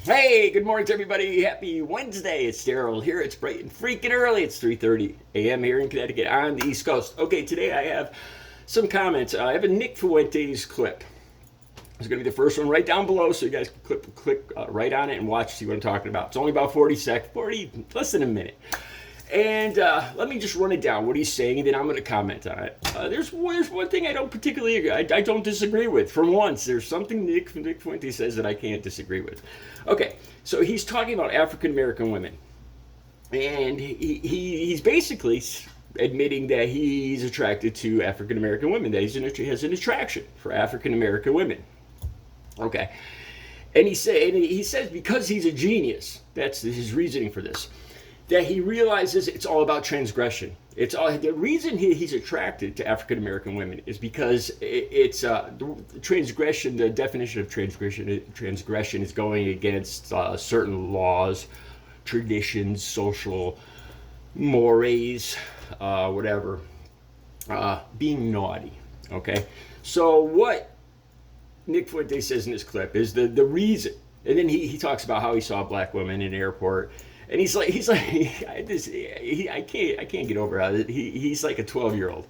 Hey, good morning to everybody. Happy Wednesday. It's Daryl here. It's bright and freaking early. It's 3:30 a.m. here in Connecticut on the East Coast. Okay, today I have some comments. I have a Nick Fuentes clip. It's going to be the first one right down below, so you guys can click right on it and watch, see what I'm talking about. It's only about 40, less than a minute. And let me just run it down, what he's saying, and then I'm going to comment on it. There's one thing I don't particularly agree, I don't disagree with. For once, there's something Nick Fuentes says that I can't disagree with. Okay, so he's talking about African American women. And he's basically admitting that he's attracted to African American women, that he has an attraction for African American women. Okay. And he says because he's a genius, that's his reasoning for this, that he realizes it's all about transgression. It's all the reason he's attracted to African American women is because it's transgression. The definition of transgression is going against certain laws, traditions, social mores, whatever. Being naughty. Okay, so what Nick Fuentes says in this clip is the reason, and then he talks about how he saw a black woman in an airport. And he's like, I can't get over it. He's like a 12-year-old.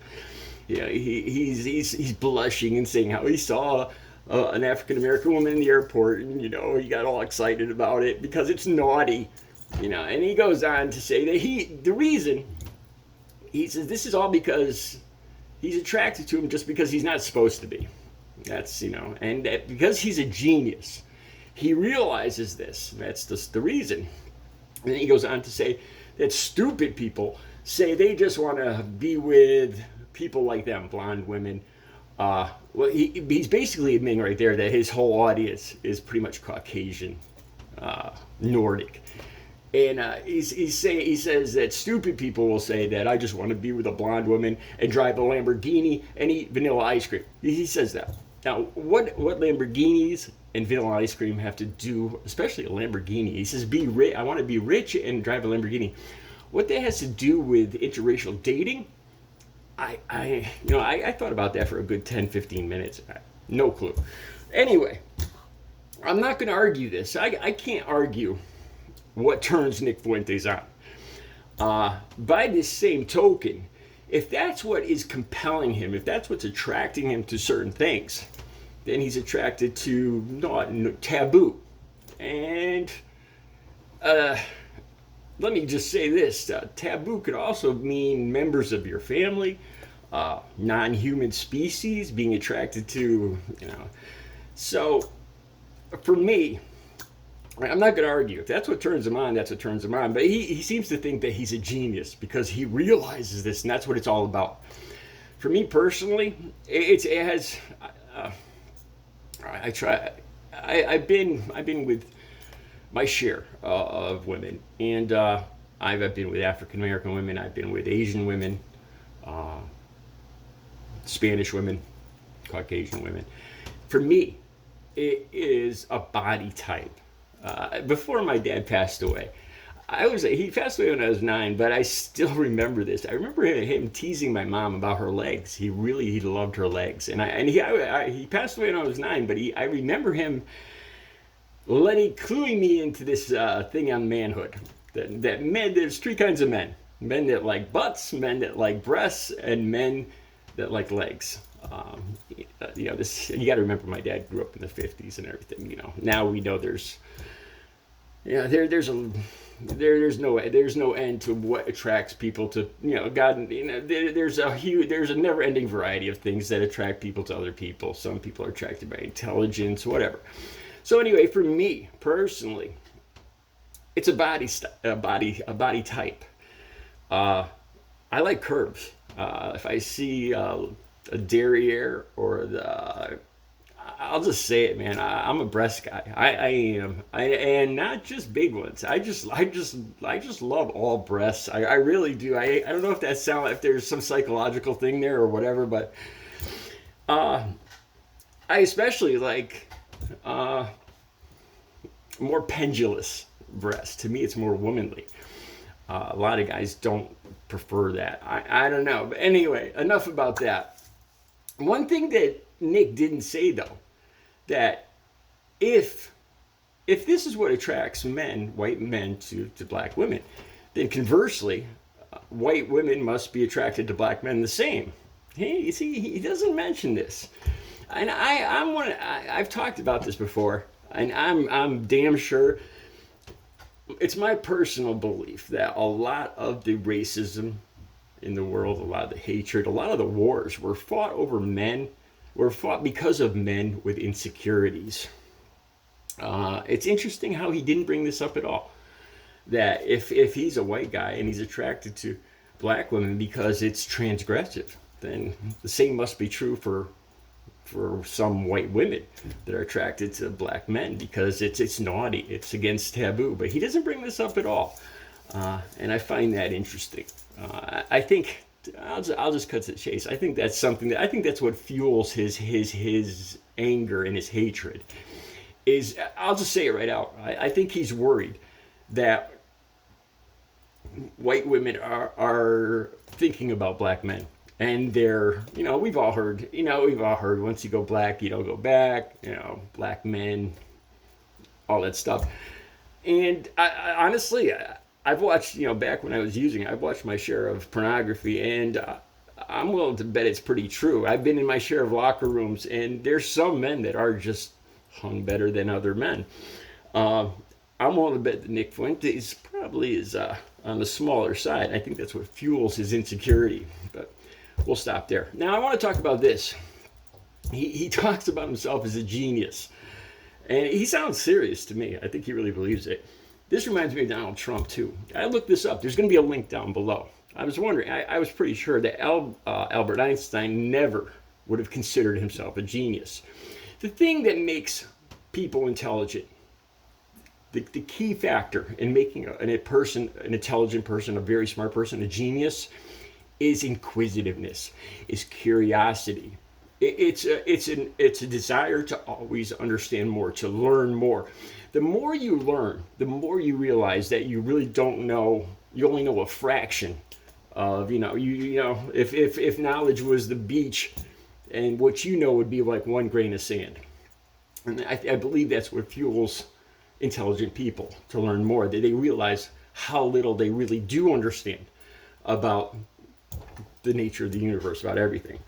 Yeah, he's blushing and saying how he saw an African American woman in the airport, and he got all excited about it because it's naughty, And he goes on to say that the reason he says this is all because he's attracted to him just because he's not supposed to be. That's and that because he's a genius, he realizes this. That's just the reason. And then he goes on to say that stupid people say they just want to be with people like them, blonde women. Well, he's basically admitting right there that his whole audience is pretty much Caucasian, Nordic. And he says that stupid people will say that I just want to be with a blonde woman and drive a Lamborghini and eat vanilla ice cream. He says that. Now, what Lamborghinis and vanilla ice cream have to do, especially a Lamborghini? He says, "Be rich. I want to be rich and drive a Lamborghini." What that has to do with interracial dating? I thought about that for a good 10, 15 minutes. No clue. Anyway, I'm not going to argue this. I can't argue what turns Nick Fuentes on. By this same token, if that's what is compelling him, if that's what's attracting him to certain things, then he's attracted to taboo. And let me just say this. Taboo could also mean members of your family, non-human species, being attracted to, So, for me, I'm not going to argue. If that's what turns him on, that's what turns him on. But he seems to think that he's a genius because he realizes this, and that's what it's all about. For me personally, I've been with my share of women, and I've been with African American women. I've been with Asian women, Spanish women, Caucasian women. For me, it is a body type. Before my dad passed away, he passed away when I was 9, but I still remember this. I remember him teasing my mom about her legs. He loved her legs, and he passed away when I was 9. But I remember him cluing me into this thing on manhood. That men, there's 3 kinds of men: men that like butts, men that like breasts, and men that like legs. This you got to remember. My dad grew up in the 50s and everything. Now we know there's no end to what attracts people to God. There's a never-ending variety of things that attract people to other people. Some people are attracted by intelligence, whatever. So anyway, for me personally, it's a body type. I like curves. If I see a derriere or I'll just say it, man. I'm a breast guy. I am, and not just big ones. I just love all breasts. I really do. I don't know if there's some psychological thing there or whatever, but I especially like more pendulous breasts. To me, it's more womanly. A lot of guys don't prefer that. I don't know. But anyway, enough about that. One thing that Nick didn't say, though, that if if this is what attracts men, white men, to black women, then conversely, white women must be attracted to black men the same. Hey, see, he doesn't mention this, and I've talked about this before, and I'm damn sure. It's my personal belief that a lot of the racism in the world, a lot of the hatred, a lot of the wars were fought over men, were fought because of men with insecurities. It's interesting how he didn't bring this up at all. That if he's a white guy and he's attracted to black women because it's transgressive, then the same must be true for some white women that are attracted to black men because it's naughty, it's against taboo. But he doesn't bring this up at all, and I find that interesting. I think I'll just cut to the chase. I think that's something that I think that's what fuels his anger and his hatred. Is I'll just say it right out. I think he's worried that white women are thinking about black men. And they're, we've all heard once you go black, you don't go back, black men, all that stuff. And I honestly, I've watched, back when I was using, I've watched my share of pornography, and I'm willing to bet it's pretty true. I've been in my share of locker rooms, and there's some men that are just hung better than other men. I'm willing to bet that Nick Fuentes probably is on the smaller side. I think that's what fuels his insecurity. But we'll stop there. Now I want to talk about this. He talks about himself as a genius. And he sounds serious to me. I think he really believes it. This reminds me of Donald Trump, too. I looked this up. There's going to be a link down below. I was wondering, I was pretty sure that Albert Einstein never would have considered himself a genius. The thing that makes people intelligent, the key factor in making an intelligent person, a very smart person, a genius, is inquisitiveness, is curiosity. It's a desire to always understand more, to learn more. The more you learn, the more you realize that you really don't know. You only know a fraction of if knowledge was the beach, and what you know would be like one grain of sand. And I believe that's what fuels intelligent people to learn more. That they realize how little they really do understand about the nature of the universe, about everything.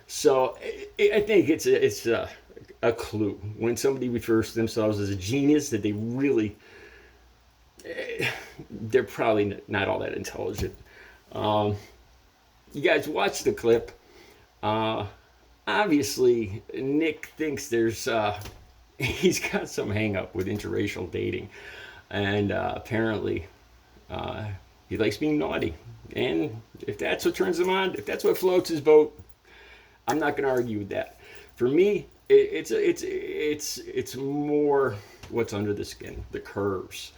So I think it's a clue when somebody refers to themselves as a genius that they really, they're probably not all that intelligent. You guys watch the clip. Obviously, Nick thinks he's got some hang up with interracial dating, and apparently he likes being naughty. And if that's what turns him on, if that's what floats his boat, I'm not going to argue with that. For me, it's more what's under the skin, the curves.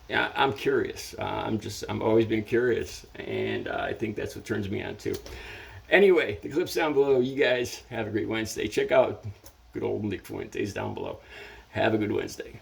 Yeah, I'm curious. I'm always been curious, and I think that's what turns me on too. Anyway, the clip's down below. You guys have a great Wednesday. Check out good old Nick Fuentes down below. Have a good Wednesday.